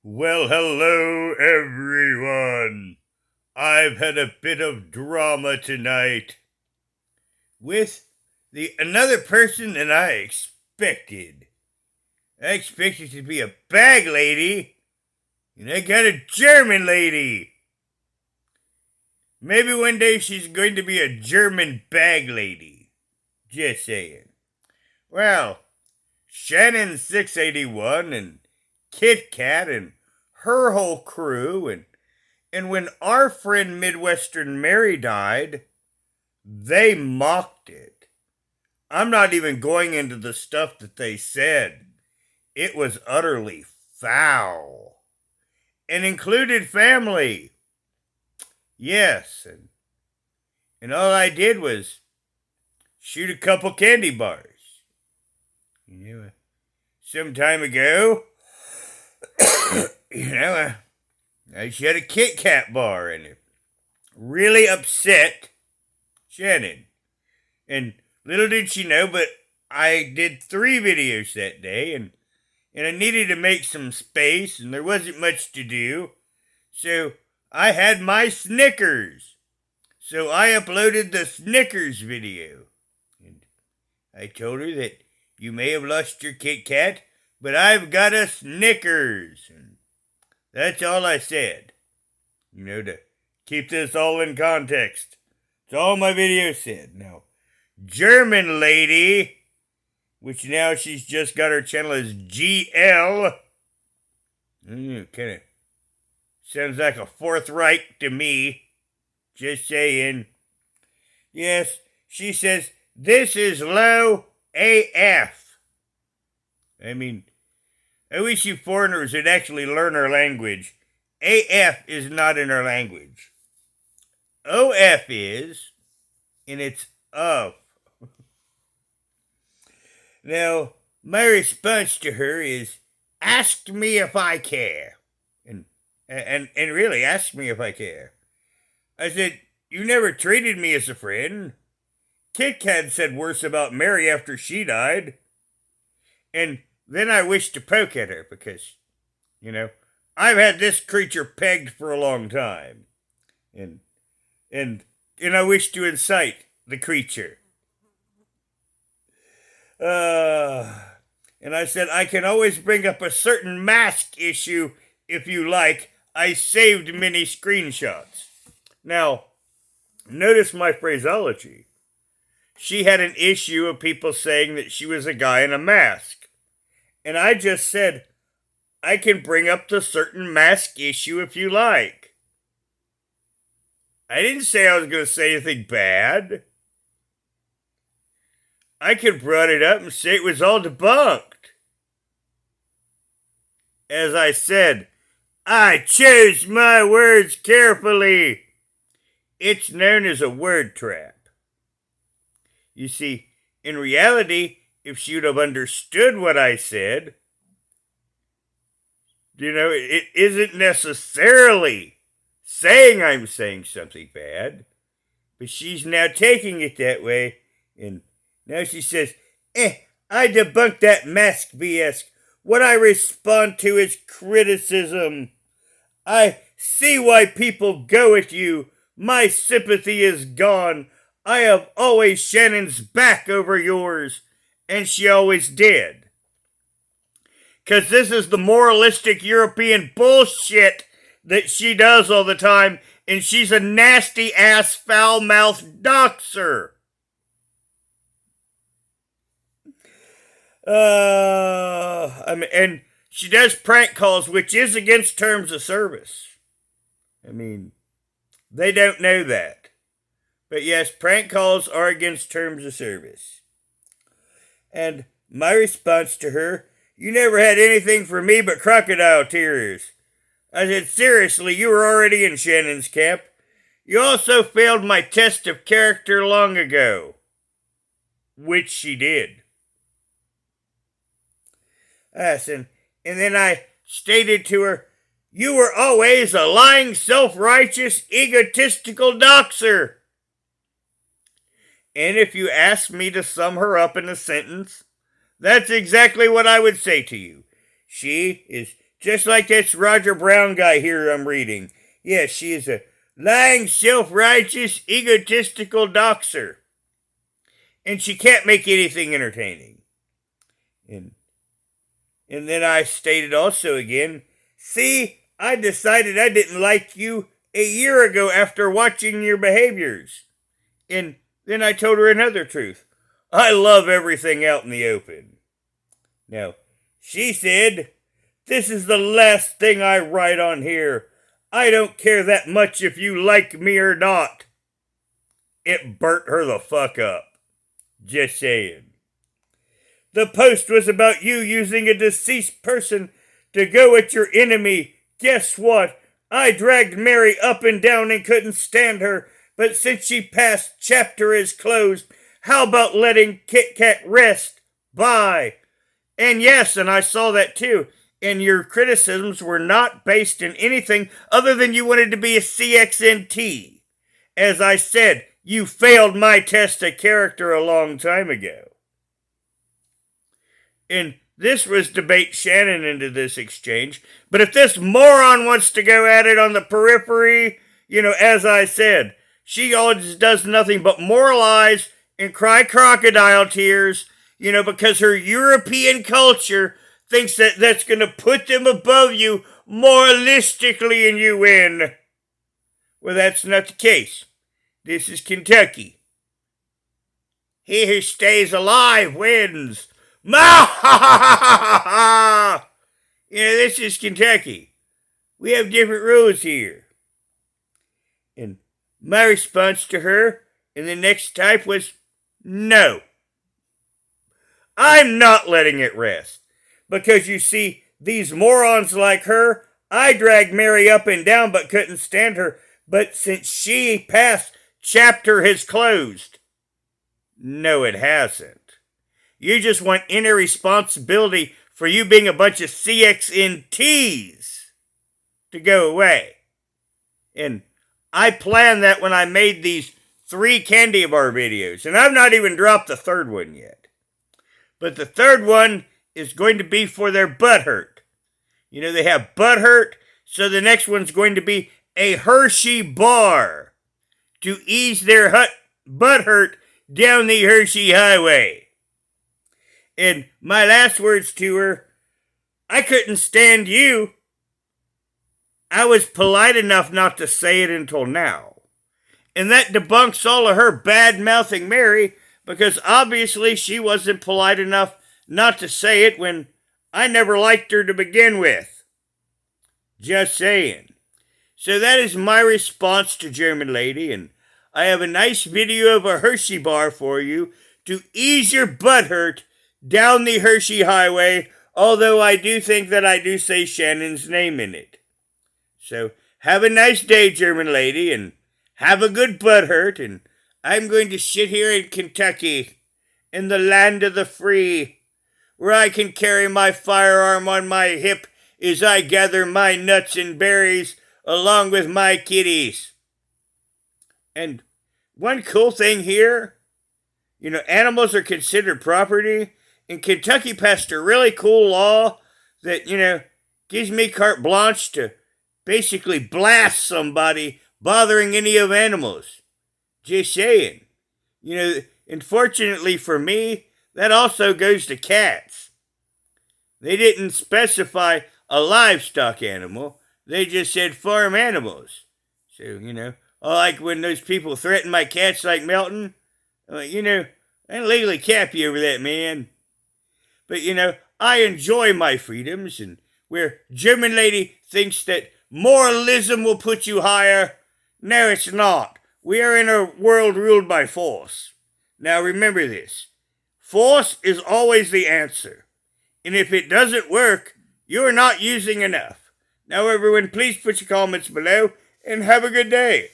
Well, hello, everyone. I've had a bit of drama tonight with another person than I expected. I expected to be a bag lady, and I got a German lady. Maybe one day she's going to be a German bag lady. Just saying. Well, Shannon 681 and Kit Kat and her whole crew and when our friend Midwestern Mary died, they mocked it. I'm not even going into the stuff that they said. It was utterly foul and included family. Yes, and all I did was shoot a couple candy bars. Some time ago, I shot a Kit Kat bar and it really upset Shannon. And little did she know, but I did 3 videos that day and I needed to make some space and there wasn't much to do. So I had my Snickers. So I uploaded the Snickers video. And I told her that you may have lost your Kit Kat, but I've got a Snickers. And that's all I said. To keep this all in context. It's all my video said. Now, German lady, which now she's just got her channel as GL. Kind of sounds like a Fourth Reich to me. Just saying. Yes, she says, this is low AF. I mean, I wish you foreigners would actually learn our language. AF is not in our language. OF is, and it's of. Now, my response to her is, ask me if I care. And really, ask me if I care. I said, you never treated me as a friend. Kit Kat said worse about Mary after she died. And then I wished to poke at her because, I've had this creature pegged for a long time. And I wish to incite the creature. And I said, I can always bring up a certain mask issue if you like. I saved many screenshots. Now, notice my phraseology. She had an issue of people saying that she was a guy in a mask. And I just said, I can bring up the certain mask issue if you like. I didn't say I was going to say anything bad. I could brought it up and say it was all debunked. As I said, I chose my words carefully. It's known as a word trap. You see, in reality, if she would have understood what I said, it isn't necessarily saying I'm saying something bad, but she's now taking it that way, and now she says, I debunked that mask BS. What I respond to is criticism. I see why people go at you. My sympathy is gone. I have always Shannon's back over yours, and she always did. 'Cause this is the moralistic European bullshit that she does all the time, and she's a nasty-ass, foul-mouthed doxer. And she does prank calls, which is against terms of service. They don't know that. But yes, prank calls are against terms of service. And my response to her, you never had anything for me but crocodile tears. I said, seriously, you were already in Shannon's camp. You also failed my test of character long ago. Which she did. Yes, and then I stated to her, you were always a lying, self-righteous, egotistical doxer. And if you ask me to sum her up in a sentence, that's exactly what I would say to you. She is Just like this RogerBrown guy here I'm reading. Yes, she is a lying, self-righteous, egotistical doxer. And she can't make anything entertaining. And then I stated also again, see, I decided I didn't like you a year ago after watching your behaviors. And then I told her another truth. I love everything out in the open. Now, she said, this is the last thing I write on here. I don't care that much if you like me or not. It burnt her the fuck up. Just saying. The post was about you using a deceased person to go at your enemy. Guess what? I dragged Mary up and down and couldn't stand her, but since she passed, chapter is closed. How about letting Kit Kat rest? Bye. And yes, and I saw that too. And your criticisms were not based in anything other than you wanted to be a CXNT. As I said, you failed my test of character a long time ago. And this was debate Shannon into this exchange. But if this moron wants to go at it on the periphery, as I said, she always does nothing but moralize and cry crocodile tears, because her European culture thinks that that's going to put them above you moralistically and you win. Well, that's not the case. This is Kentucky. He who stays alive wins. This is Kentucky. We have different rules here. And my response to her in the next type was, no. I'm not letting it rest. Because you see, these morons like her, I dragged Mary up and down but couldn't stand her. But since she passed, chapter has closed. No, it hasn't. You just want any responsibility for you being a bunch of CXNTs to go away. And I planned that when I made these 3 candy bar videos. And I've not even dropped the third one yet. But the third one is going to be for their butt hurt. They have butt hurt, so the next one's going to be a Hershey bar to ease their butt hurt down the Hershey Highway. And my last words to her, I couldn't stand you. I was polite enough not to say it until now. And that debunks all of her bad-mouthing Mary, because obviously she wasn't polite enough not to say it when I never liked her to begin with. Just saying. So that is my response to German Lady, and I have a nice video of a Hershey bar for you to ease your butt hurt down the Hershey Highway, although I do think that I do say Shannon's name in it. So have a nice day, German Lady, and have a good butt hurt, and I'm going to sit here in Kentucky, in the land of the free, where I can carry my firearm on my hip as I gather my nuts and berries along with my kitties. And one cool thing here, animals are considered property, and Kentucky passed a really cool law that, gives me carte blanche to basically blast somebody bothering any of animals. Just saying. Unfortunately for me, that also goes to cats. They didn't specify a livestock animal. They just said farm animals. So, like when those people threaten my cats like Melton, I legally cap you over that, man. But, I enjoy my freedoms, and where German Lady thinks that moralism will put you higher, no, it's not. We are in a world ruled by force. Now remember this. Force is always the answer. And if it doesn't work, you're not using enough. Now everyone, please put your comments below and have a good day.